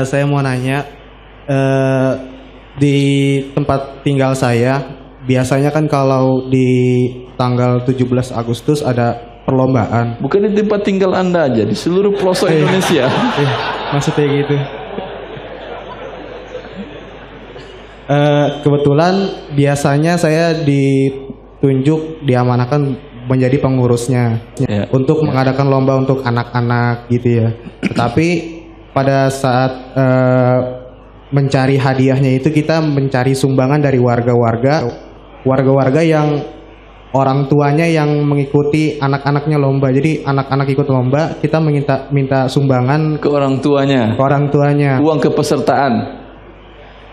Saya mau nanya, di tempat tinggal saya biasanya kan kalau di tanggal 17 Agustus ada perlombaan. Bukan di tempat tinggal Anda aja, di seluruh pelosok Indonesia. Maksudnya gitu. Kebetulan biasanya saya ditunjuk, diamanahkan menjadi pengurusnya untuk mengadakan lomba untuk anak-anak gitu ya. Tetapi pada saat mencari hadiahnya itu kita mencari sumbangan dari warga-warga yang orang tuanya yang mengikuti anak-anaknya lomba. Jadi anak-anak ikut lomba, kita minta sumbangan Ke orang tuanya. Uang kepesertaan.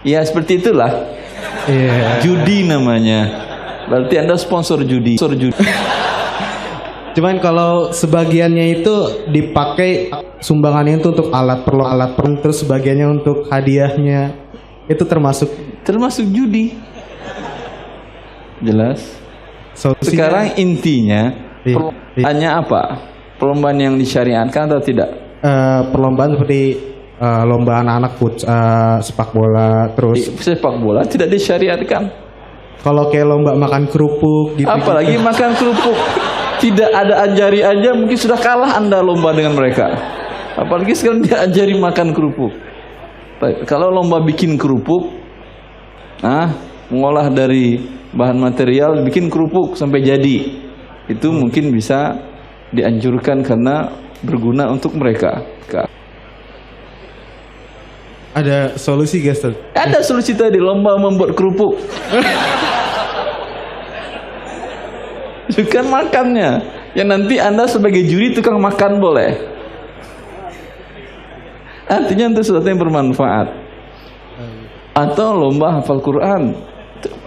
Ya seperti itulah. Judi namanya. Berarti Anda sponsor judi. Cuman kalau sebagiannya itu dipakai sumbangannya itu untuk alat perlu, terus sebagiannya untuk hadiahnya itu termasuk judi. Jelas. Sekarang intinya perlombaannya apa? Perlombaan yang disyariatkan atau tidak? Perlombaan seperti lomba anak-anak sepak bola, terus sepak bola tidak disyariatkan. Kalau kayak lomba makan kerupuk gitu. Apalagi makan kerupuk. Tidak ada ajari aja mungkin sudah kalah Anda lomba dengan mereka. Apalagi sekarang dia ajari makan kerupuk. Kalau lomba bikin kerupuk, mengolah dari bahan material bikin kerupuk sampai jadi, itu mungkin bisa dianjurkan karena berguna untuk mereka. Ada solusi guys? Ada solusi tadi, lomba membuat kerupuk. Bukan makannya. Yang nanti Anda sebagai juri tukang makan boleh. Artinya untuk sesuatu yang bermanfaat. Atau lomba hafal Quran.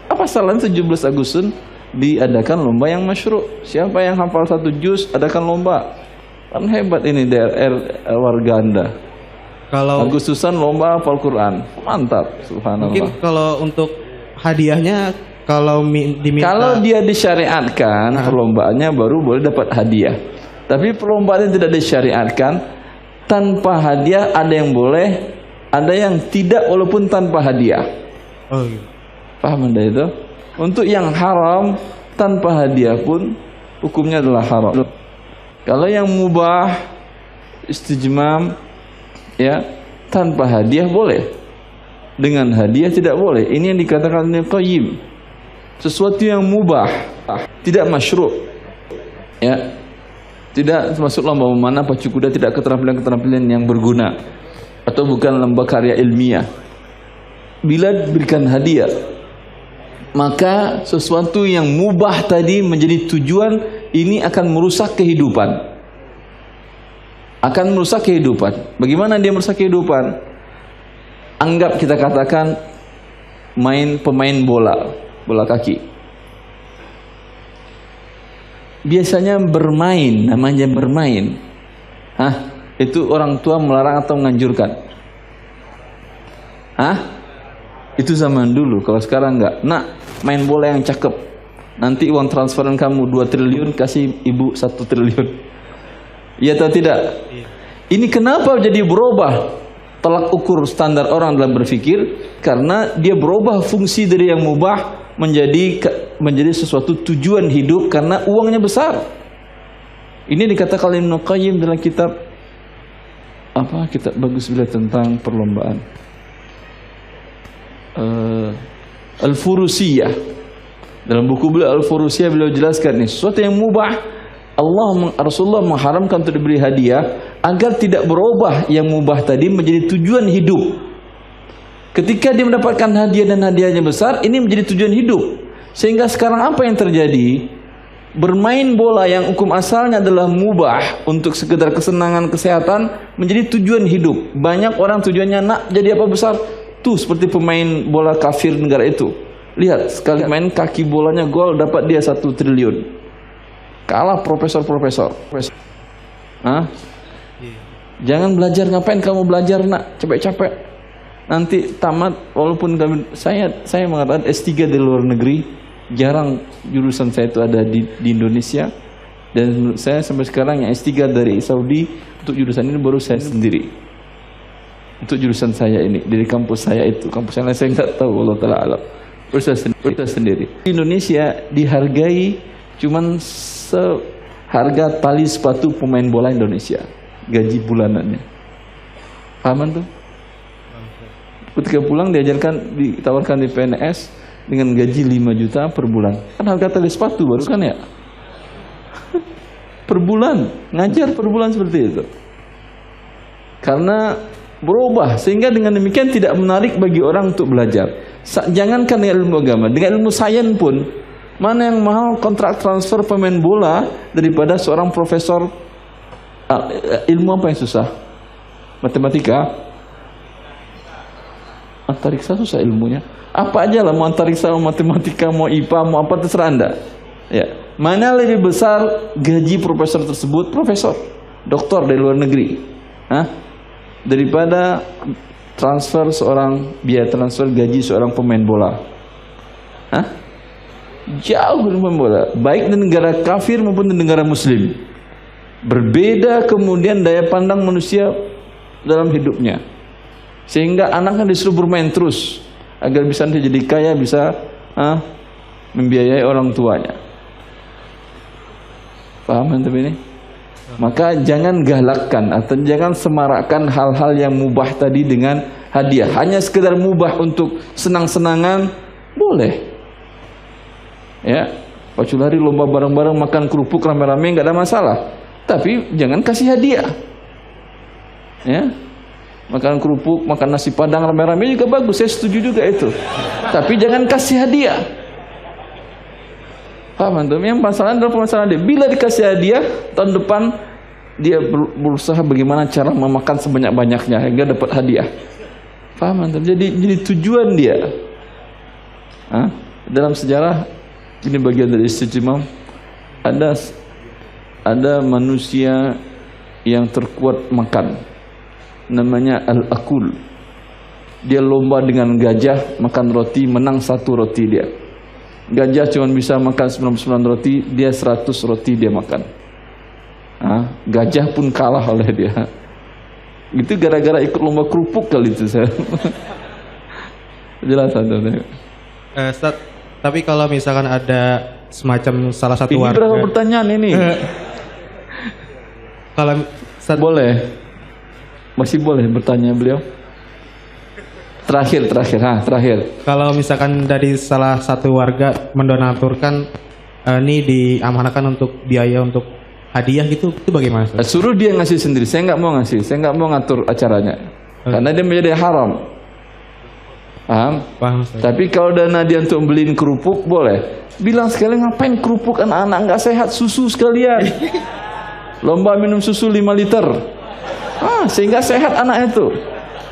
Apa salahnya 17 Agustus diadakan lomba yang masyru'? Siapa yang hafal 1 juz adakan lomba. Kan hebat ini daerah warga Anda. Kalau Agustusan lomba hafal Quran. Mantap, subhanallah. Mungkin kalau untuk hadiahnya kalau dia disyariatkan perlombaannya baru boleh dapat hadiah. Tapi perlombaan yang tidak disyariatkan tanpa hadiah ada yang boleh, ada yang tidak walaupun tanpa hadiah. Paham Anda itu? Untuk yang haram tanpa hadiah pun hukumnya adalah haram. Kalau yang mubah istijmam ya tanpa hadiah boleh. Dengan hadiah tidak boleh. Ini yang dikatakan Ibnu Qayyim. Sesuatu yang mubah, tidak masyru', ya, tidak termasuk lomba memanah pacu kuda, tidak keterampilan-keterampilan yang berguna, atau bukan lomba karya ilmiah. Bila diberikan hadiah, maka sesuatu yang mubah tadi menjadi tujuan ini akan merusak kehidupan. Bagaimana dia merusak kehidupan? Anggap kita katakan pemain bola kaki. Biasanya namanya bermain. Itu orang tua melarang atau menganjurkan? Itu zaman dulu. Kalau sekarang enggak. Main bola yang cakep. Nanti uang transferan kamu 2 triliun, kasih ibu 1 triliun. Iya atau tidak? Ini kenapa jadi berubah tolak ukur standar orang dalam berpikir? Karena dia berubah fungsi dari yang mubah menjadi sesuatu tujuan hidup karena uangnya besar. Ini dikatakan Ibnu Qayyim dalam kitab bagus bila tentang perlombaan, Al-Furusiyah. Dalam buku beliau Al-Furusiyah beliau jelaskan ini sesuatu yang mubah Rasulullah mengharamkan untuk diberi hadiah agar tidak berubah yang mubah tadi menjadi tujuan hidup. Ketika dia mendapatkan hadiah dan hadiahnya besar, ini menjadi tujuan hidup. Sehingga sekarang apa yang terjadi? Bermain bola yang hukum asalnya adalah mubah untuk sekedar kesenangan kesehatan menjadi tujuan hidup. Banyak orang tujuannya jadi apa besar? Tuh seperti pemain bola kafir negara itu. Lihat, sekali main kaki bolanya gol dapat dia 1 triliun. Kalah profesor-profesor. Jangan belajar, ngapain kamu belajar nak? Capek-capek. nanti tamat, walaupun saya mengatakan S3 di luar negeri, jarang jurusan saya itu ada di Indonesia. Dan menurut saya sampai sekarang yang S3 dari Saudi untuk jurusan ini baru saya sendiri. Untuk jurusan saya ini dari kampus saya itu, kampus yang lain saya nggak tahu, Allah taala alam. Baru saya sendiri. Di Indonesia dihargai cuman seharga tali sepatu pemain bola Indonesia, gaji bulanannya. Pahaman tuh? Ketika pulang ditawarkan di PNS dengan gaji 5 juta per bulan. Kan harga tali sepatu baru kan ya? Per bulan, ngajar per bulan seperti itu. Karena berubah, sehingga dengan demikian tidak menarik bagi orang untuk belajar. Jangankan dengan ilmu agama, dengan ilmu sains pun, mana yang mahal kontrak transfer pemain bola daripada seorang profesor ilmu apa yang susah? Matematika. Antariksa susah ilmunya. Apa aja lah, mau antariksa, mau matematika, mau IPA, mau apa, terserah Anda. Ya. Mana lebih besar gaji profesor tersebut, profesor, doktor dari luar negeri, daripada biaya transfer gaji seorang pemain bola? Jauh dari pemain bola, baik di negara kafir maupun di negara muslim. Berbeda kemudian daya pandang manusia dalam hidupnya, sehingga anaknya disuruh bermain terus agar bisa nanti jadi kaya, bisa membiayai orang tuanya. Paham antum ini? Maka jangan galakkan atau jangan semarakkan hal-hal yang mubah tadi dengan hadiah. Hanya sekedar mubah untuk senang-senangan boleh. Ya, kecuali lomba bareng-bareng makan kerupuk rame-rame nggak ada masalah. Tapi jangan kasih hadiah. Ya. Makan kerupuk, makan nasi padang rame-rame juga bagus, saya setuju juga itu. Tapi jangan kasih hadiah. Paham antum? Yang masalah adalah permasalahan dia. Bila dikasih hadiah, tahun depan dia berusaha bagaimana cara memakan sebanyak-banyaknya hingga dapat hadiah. Paham antum? Jadi tujuan dia. Dalam sejarah ini bagian dari istiqamah, ada manusia yang terkuat makan, namanya Al-Akul. Dia lomba dengan gajah makan roti, menang 1 roti dia. Gajah cuma bisa makan 99 roti, dia 100 roti dia makan. Gajah pun kalah oleh dia. Itu gara-gara ikut lomba kerupuk kali itu saya. Jelas ada. Ustaz, tapi kalau misalkan ada semacam salah satu ini warga. Berapa pertanyaan ini? Kalau Ustaz, boleh. Masih boleh bertanya beliau? Terakhir. Kalau misalkan dari salah satu warga mendonaturkan ini diamanahkan untuk biaya untuk hadiah gitu, itu bagaimana? Suruh dia ngasih sendiri. Saya nggak mau ngasih. Saya nggak mau ngatur acaranya. Karena dia menjadi haram. Paham? Tapi kalau dana dia untuk beliin kerupuk boleh. Bilang sekali, ngapain kerupuk anak-anak nggak sehat, susu sekalian. Lomba minum susu 5 liter. Sehingga sehat anak itu.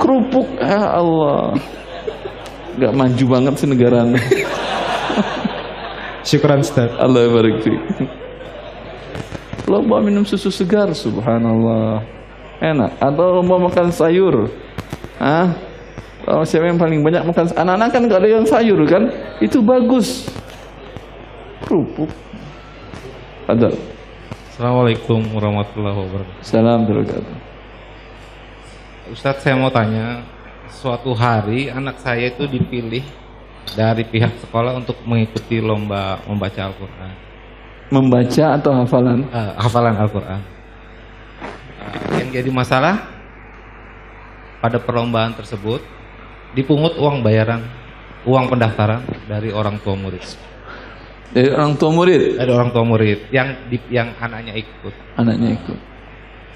Kerupuk, ya Allah, nggak maju banget sih negara. Syukran Ustaz. Allah barik fiik. Lomba minum susu segar, subhanallah, enak. Atau lomba makan sayur. Kalau siapa yang paling banyak makan, anak-anak kan nggak ada yang sayur kan, itu bagus. Kerupuk. Ada. Assalamualaikum warahmatullahi wabarakatuh. Salam wabarakatuh. Ustadz, saya mau tanya, suatu hari anak saya itu dipilih dari pihak sekolah untuk mengikuti lomba membaca Al-Quran. Membaca atau hafalan? Hafalan Al-Quran. Yang jadi masalah pada perlombaan tersebut dipungut uang bayaran, uang pendaftaran dari orang tua murid. Dari orang tua murid? Dari orang tua murid yang anaknya ikut. Anaknya ikut.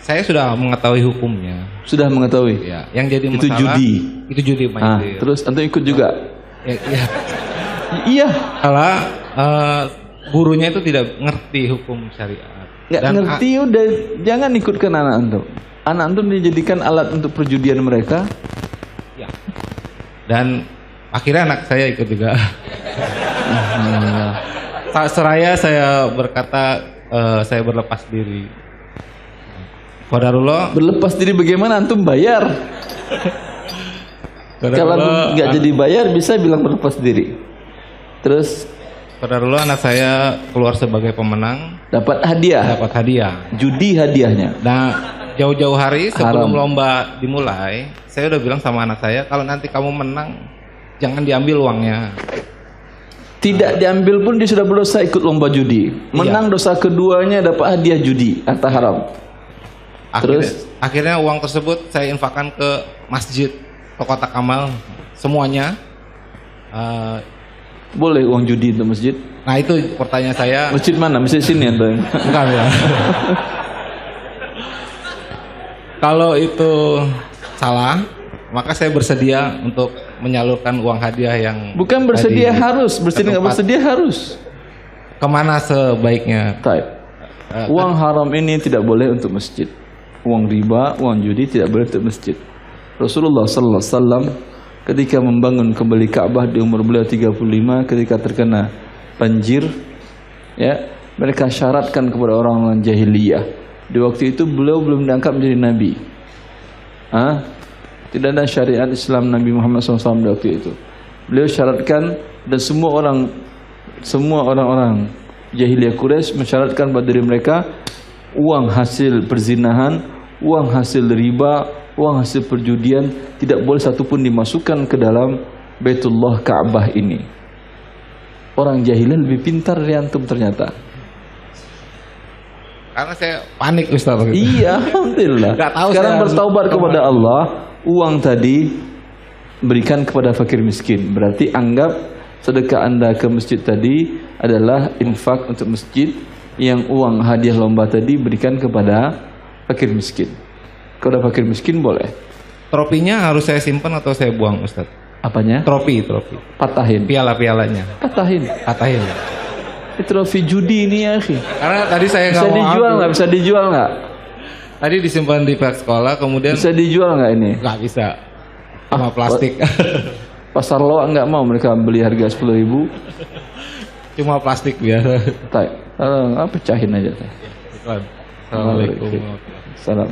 Saya sudah mengetahui hukumnya. Sudah mengetahui? Ya. Yang jadi itu masalah judi. Itu judi main. Terus antum ikut juga? Iya. Iya. Kalau gurunya itu tidak ngerti hukum syariat. Nggak ngerti udah, jangan ikutkan anak antum. Anak antum dijadikan alat untuk perjudian mereka. Ya. Dan akhirnya anak saya ikut juga. Tak seraya saya berkata saya berlepas diri. Qadarullah. Berlepas diri bagaimana, antum bayar? Kalau nggak jadi bayar bisa bilang berlepas diri. Terus Qadarullah anak saya keluar sebagai pemenang, dapat hadiah. dapat hadiah. Judi hadiahnya. Nah, jauh-jauh hari sebelum Haram. lomba dimulai, saya udah bilang sama anak saya, kalau nanti kamu menang, jangan diambil uangnya. Tidak diambil pun dia sudah berdosa ikut lomba judi. Menang dosa keduanya dapat hadiah judi atau haram. Akhirnya uang tersebut saya infakkan ke masjid, ke kotak amal, semuanya. Boleh uang judi untuk masjid? Nah itu pertanyaan saya. Masjid mana? Masjid sini atau? Bukan ya. Kalau itu salah, maka saya bersedia untuk menyalurkan uang hadiah yang Bukan bersedia tadi harus, bersedia nggak bersedia harus. kemana sebaiknya. Type. Uang haram ini tidak boleh untuk masjid. Uang riba, uang judi tidak boleh untuk masjid. Rasulullah sallallahu alaihi wasallam ketika membangun kembali Ka'bah di umur beliau 35 ketika terkena banjir, ya, mereka syaratkan kepada orang-orang jahiliyah. Di waktu itu beliau belum diangkat menjadi nabi. Tidak ada syariat Islam Nabi Muhammad SAW di waktu itu. Beliau syaratkan dan semua orang-orang jahiliyah Quraisy mensyaratkan pada diri mereka uang hasil perzinahan, uang hasil riba, uang hasil perjudian tidak boleh satupun dimasukkan ke dalam Baitullah Ka'bah ini. Orang jahiliyah lebih pintar dari antum ternyata. Karena saya panik Ustaz. Iya, alhamdulillah. Nggak tahu sekarang saya bertaubat kepada Allah. Uang tadi berikan kepada fakir miskin. Berarti anggap sedekah Anda ke masjid tadi adalah infak untuk masjid. Yang uang hadiah lomba tadi berikan kepada fakir miskin. Kalau fakir miskin boleh. Tropinya harus saya simpan atau saya buang Ustaz? Apanya? Trofi. Patahin. Piala-pialanya. Patahin. Trofi judi ini ya, akhi. Karena tadi saya Bisa nggak mau dijual ambil. nggak? Bisa dijual nggak? Tadi disimpan di pihak sekolah, kemudian Bisa dijual nggak ini? nggak bisa. Cuma plastik. Pasar loak nggak mau, mereka beli harga 10.000. Cuma plastik biasa. Pecahin aja. Assalamualaikum. Salam.